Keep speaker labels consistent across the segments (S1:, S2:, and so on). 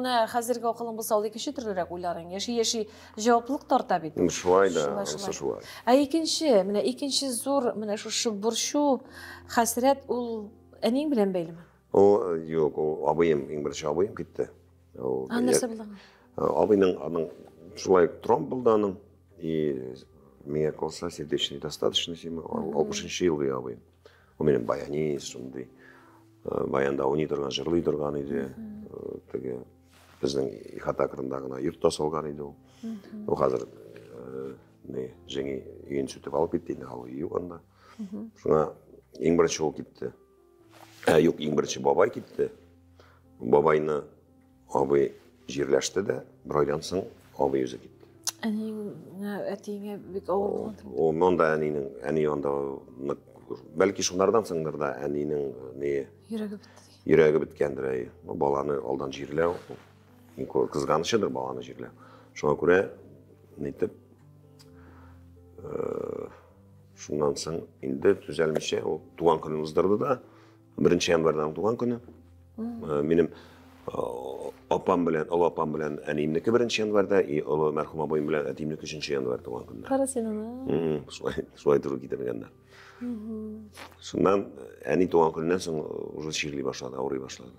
S1: ona hazırga okulun bulsa ol ikінші türlерек ойларың. Яши жауаплылық тарта бит.
S2: Шулай да, шулай.
S1: Икенче зур, менә шу борчу, хәсрәт ул әнең белән бәйлеме?
S2: Юк, абыем, иң беренче абыем китте.
S1: Нәрсә булды?
S2: Абыйның аның шулай тромб булды аның. И меня колса сердечный достаточность, 60 елгы абыем. У менен баянист, шундай. Баянда уйный торган, жырлый торган иде. Теге безнең ихата кырында гына йортта салган иде ул. Ул хәзер җиңи өен сүтеп алып китте инде, ул юганда. Шуңа иң беренче ул китте. Юк, иң беренче бабай китте. Бабайны абый җирләште дә, бер айдан соң абый үзе китте.
S1: Әтиңә бик авыр булды.
S2: О, монда әни анда бәлки шуннардан соңдыр да әнинең йөрәге биткәндер. Баланы алдан җирләү, кызганычыдыр баланы җирләү. Шуңа күрә нитеп шуннан соң инде төзәлмичә ул туган көнен уздырды да, 1 январьдан туган көне. Минем апам белән, олы апам белән әниемнеке 1 январьда, и олы мәрхүм абыем белән әтиемнеке 3 январь туган көннәр.
S1: Кара син аны.
S2: Шулай туры китергәннәр. Шуннан әни туган көннән соң уже ширли башлады, авырый башлады.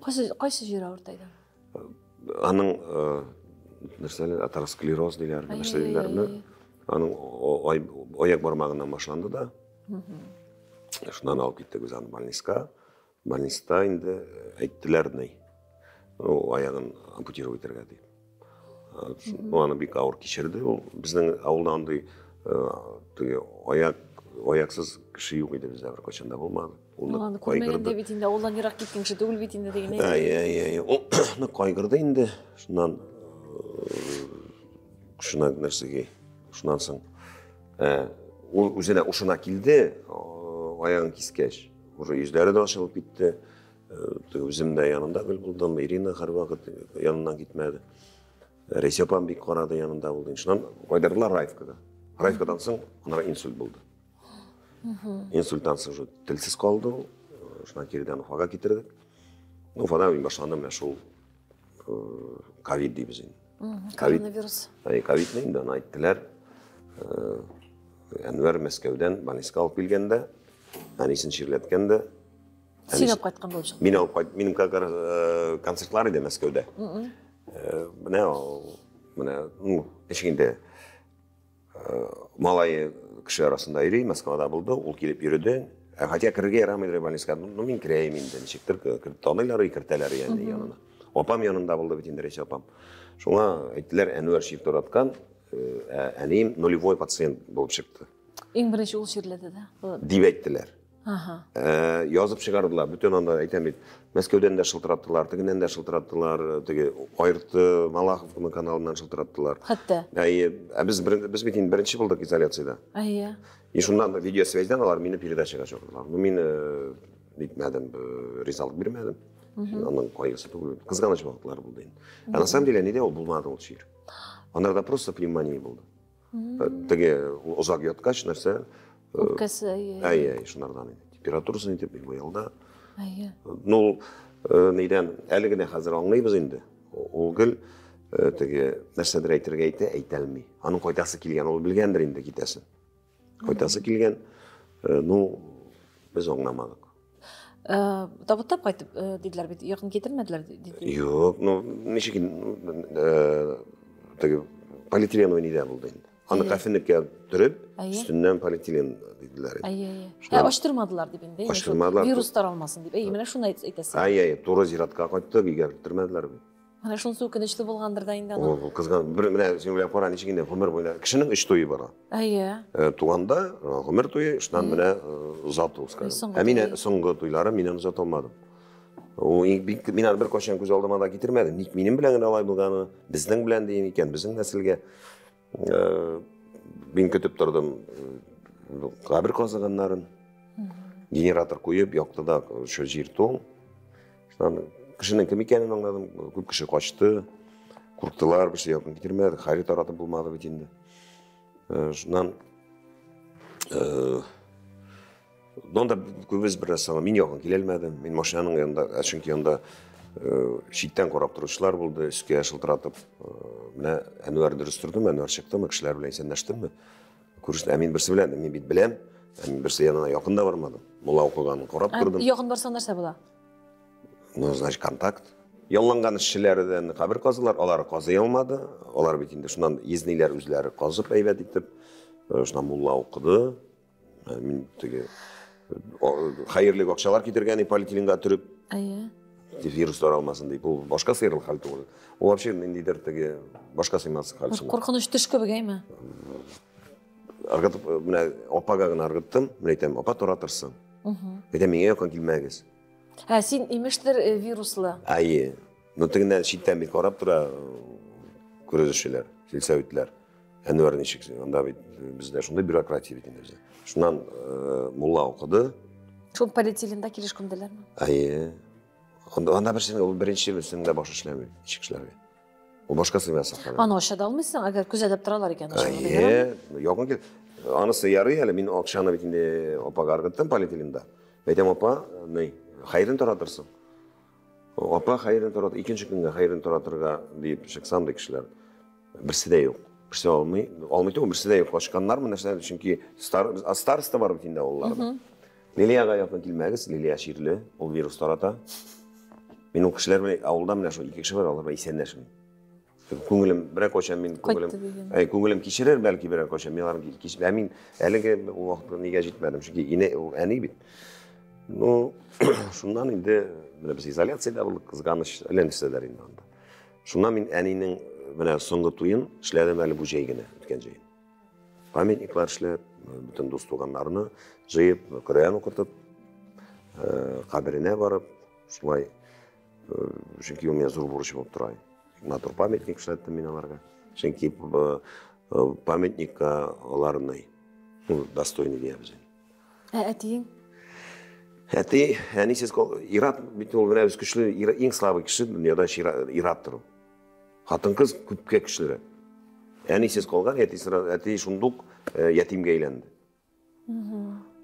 S1: Кайсы җир авыртайды?
S2: Аның нәрсәләр, атеросклероз диләр, нәрсә диләрне. Аның аяк бармагыннан башланды да. Шуннан алып киттек без аны больниска. Больниста инде әйттеләр ни. Аягын ампутировать итәргә дип. Аны бик авыр кичерде. Безнең авылда андый аяксыз кеше юк иде бездә беркайчанда булмады.
S1: Аны күрмәгәндә бит инде авылдан ерак киткән кеше түгел бит инде дигән.
S2: Ул кайгырды инде. Шуннан шуна нәрсәгә. Шуннан соң ул үзенә ушына килде, аягын кискәч. Уже йөзләре дә ачылып китте. Үзем дә янында гел булдым. Ирина һәрвакыт яныннан китмәде. Ресепам бик карады янында булды. Шуннан кайдырдылар Раевкага. Раевкадан соң ана инсульт булды. Инсульттан соң уже телсез калды. Шуннан кирдән Уфага китердек. Уфада башланды менә шул ковид дибез инде.
S1: Коронавирус.
S2: Ковидны инде әйттеләр. Әнвәр Мәскәүдән больниска алып килгәндә, әнисен ширләткәндә.
S1: Син алып кайткан булып чыкты.
S2: Мин алып кайттым. Минем концертлар иде Мәскәүдә. Менә эшендә малай кеше арасында йөри, Москвада булды, ул килеп йөрде. Хотя кергә ярамый больниска. Мин керәм инде, ничектер таныйлар, кертәләр янына. Апам янында булды бит инде Рәсә апам. Шуңа әйттеләр, Әнвәр шифт ураткан, әнием нулевой пациент булып чыкты.
S1: Иң беренче ул ширләде дә.
S2: Дип әйттеләр. Язып чыгардылар. Бүтән анда әйтәм бит, Мәскәүдән дә шылтыраттылар, тегеннән дә шылтыраттылар, теге Айрты Малаховның каналыннан шылтыраттылар.
S1: Хәтта.
S2: Без бит инде беренче булдык изоляциядә. И шуннан видеосвязьдан алар мине передачага чакырдылар. Мин нитмәдем, ризалык бирмәдем. Аның кайгысы түгел. Кызганыч вакытлар булды инде. На самом деле неде ул булмады ул шир. Анарда просто пневмония булды. Теге озак яткач нәрсә?
S1: Үпкәсе.
S2: Шунардан иде. Температурасы нитеп билгеләнде. Ну, нидән әле генә хәзер аңлыйбыз инде. Ул гел теге нәрсәдер әйтергә әйтә алмый. Аның кайтасы килгән, ул белгәндер инде китәсен. Кайтасы килгән, ну, без аңламадык.
S1: Табыттап кайтып диделәр бит, якын китермәделәр диде.
S2: Юк, ну, ничек теге полиэтиленовый нидә булды инде. Аны кафенlikкә төреп, өстеннән полиэтилен диделәр.
S1: Ачтырмадылар дип инде. Вирус таралмасын дип. Менә шуны әйтәсез.
S2: Туры зиратка кайтты, өйгә китермәделәр бит.
S1: Менә шунысы үкенечле булгандыр да инде аны.
S2: Ул кызган, менә син уйлап кара, ничек инде гомер буена кешенең эш туе бара. Туганда гомер туе, шуннан менә узат ул скажем. Мин соңгы туйлары миннән узат алмадым. Мин бер кашан күз алдыма да китермәдем. Ник минем белән алай булганы, безнең белән дигән икән, безнең нәселгә. Мин көтеп тордым кабер казыганнарын. Генератор куеп, яктыда шу җир тоң. Шуннан кешенең кем икәнен аңладым. Күп кеше качты. Курктылар, бер якын китермәде. Хайры таратып булмады бит инде. Шуннан Donda көбез бер сама мин якын килә алмадым. Мин машинаның янында, чөнки янда Шиттен карап торучылар булды, өскә шылтыратып. Менә Әнвәр дөрес тордымы, Әнвәр чыктымы, кешеләр белән исәнләштемме? Күрештем, мин берсе белән, мин бит беләм, мин берсе янына якын да бармадым. Мулла укыганын карап тордым.
S1: Якын барсаң нәрсә була?
S2: Ну, значит, контакт. Ялланган эшчеләрдән кабер казылар, алар казый алмады. Алар бит инде шуннан изниләр үзләре казып әйбәт итеп, шуннан мулла укыды. Мин теге хәерле акчалар китергән полиэтиленга төреп,
S1: Әйе.
S2: вирус таралмасын дип, ул башка сыйрыл хәл түгел. Ул вообще ниндидер теге башка сыймас хәл шул.
S1: Куркыныч төш кебегәйме?
S2: Аргытып, менә апага гына аргыттым, мен әйтәм, апа тора торсын. Әйтәм, миңа якын килмәгез.
S1: Син имештер вируслы.
S2: Әйе. Ну тегеннән читтән бит карап тора күрәзүчеләр, сельсоветтәр. Әнвәр ничек, анда бит бездә шундай бюрократия бит инде бездә. Шуннан мулла укыды.
S1: Шул полиэтиленда килешкәнделәрме?
S2: Әйе. Анда берсе ул беренче берсендә баш эшләмәй, ничек эшләргә. Ул башка сыймаса хәле.
S1: Аны аша да алмыйсың, әгәр күзәтеп торалар икән.
S2: Әйе. Якын кил. Анысы ярый әле, мин акчаны бит инде апага аргыттым полиэтиленда. Әйтәм, апа, ни, хәйрен тора торсын. Апа хәйрен тора, икенче көнгә хәйрен тора торга дип чыксам да кешеләр. Берсе дә юк. Берсе алмый. Алмый түгел, берсе дә юк. Качканнармы нәрсә, чөнки староста бар бит инде авылларда. Лилияга якын килмәгез, Лилия ширле, ул вирус тарата. Мин ул кешеләр белән авылда менә шул ике кеше бар, алар белән исәнләшмим. Күңелем берәр качан мин күңелем кичерер бәлки берәр качан миларым кичер. Мин әлеге ул вакытта нигә җитмәдем, чөнки ине ул әни бит. Ну, шуннан инде менә без изоляциядә булдык, кызганыч әлләнешләр инде анда. Шуннан мин әнинең менә соңгы туен эшләдем әле бу җәй генә, үткән җәй. Памятниклар эшләп, бүтән дус туганнарны җыеп, Коръән укытып, каберенә барып, шулай чөнки ул менә зур бурыч булып тора. Натур памятник эшләттем мин аларга. Чөнки памятникка аларны достойный диябез.
S1: Әтиең?
S2: Әти, әнисез ират бит ул менә без көчле, иң слабый кеше дөньяда ираттыр. Хатын-кыз күпкә көчлерәк. Әнисез калган, әти шундук ятимгә әйләнде.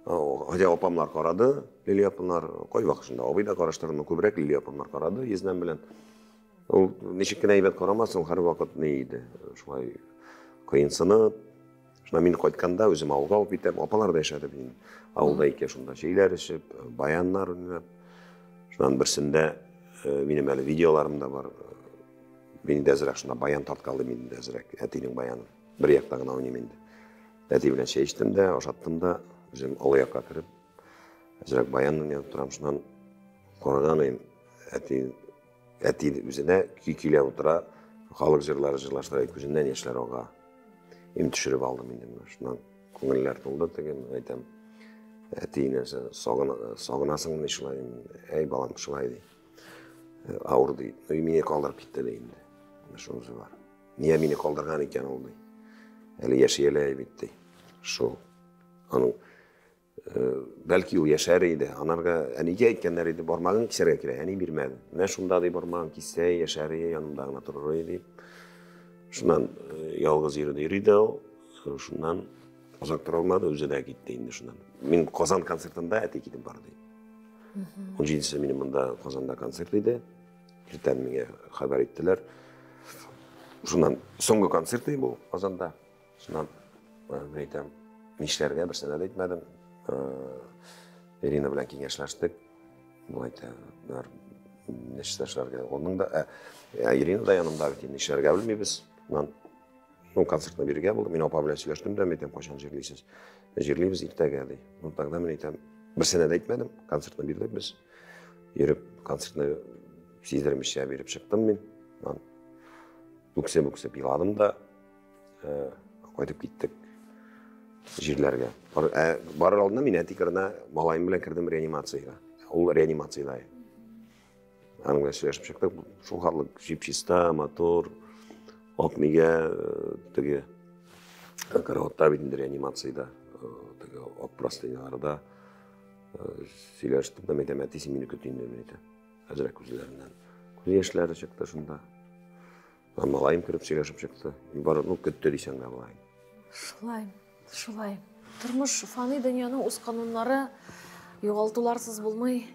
S2: Хотя апамлар карады, Лилия апамлар кай вакытында, абый да караштырды, күбрәк Лилия апамлар карады, йөзнән белән. Ул ничек кенә әйбәт карамасын, һәр вакыт ни иде, шулай кыенсынып. Шуннан мин кайтканда үзем авылга алып китәм, апалар да яшәде бит. Авылда икән шунда җәйләр эчеп, баяннар уйнап. Шуннан берсендә минем әле видеоларым да бар. Мин дә әзрәк шунда баян тарткалды, мин дә әзрәк әтинең баяны. Бер якта гына уйныйм инде. Әти белән чәй эчтем дә, ашаттым да, үзем алы якка кереп, әзрәк баянны янып торам, шуннан караганым, әти үзенә көйләп утыра, халык җырлары җырлаштыра, күзеннән яшьләр ага. Им төшереп алдым инде. Шуннан күңелләр тулды дигән, әйтәм. Әтине сагынасыңмы шулай? Әй балам, шулай ди. Авыр ди. Мине калдырып китте ди инде. Шунысы бар. Нигә мине калдырган икән ул ди. Әле яшәйләй бит ди. Шул. Аның бәлки ул яшәр иде. Анарга әнигә әйткәннәр иде, бармагын кисәргә кирәк. Әни бирмәде. Менә шунда ди бармагын кисә, яшәр, янымда гына торыр ди. Шуннан ялгыз йөрде ул. Шуннан озак тора алмады, үзе дә китте инде шуннан. Мин Казан концертында әти китеп барды. 17-се минем монда Казанда концерт иде. Иртән миңа хәбәр иттеләр. Шуннан соңгы концерт иде бу Казанда. Шуннан мен әйтәм, нишләргә берсенә дә әйтмәдем. Ирина белән киңәшләштек. Бу әйтә, нишләргә. Оның да Ирина да янымда бит, нишләргә белмибез. Ну, концертны биргә булды. Мин апа белән сөйләштем дә, әйтәм, качан җирлисез? Җирлибез иртәгә ди. Ну, тогда мен әйтәм, берсенә дә әйтмәдем. Концертны бирдек без. Йөреп, концертны сиздермичә биреп чыктым мин. Бүксә иладым да, кайтып киттек җирләргә. Барыр алдында мин әтикерне малаем белән кердем реанимациягә. Ул реанимациядә. Аның белән сөйләшеп чыктык. Шул хәтлек җипчиста, мотор, Окниге теге караватта бит инде реанимациядә, теге ак простыняларда сөйләштем дә, әйтәм, әти син мине көт инде, әйтә. Әзрәк күзләреннән. Күз яшьләре чыкты шунда. Малаем кереп сөйләшеп чыкты. Бар, ну көтте дисәң дә булай.
S1: Шулай. Тормыш фани дөньяның үз кануннары югалтуларсыз булмый.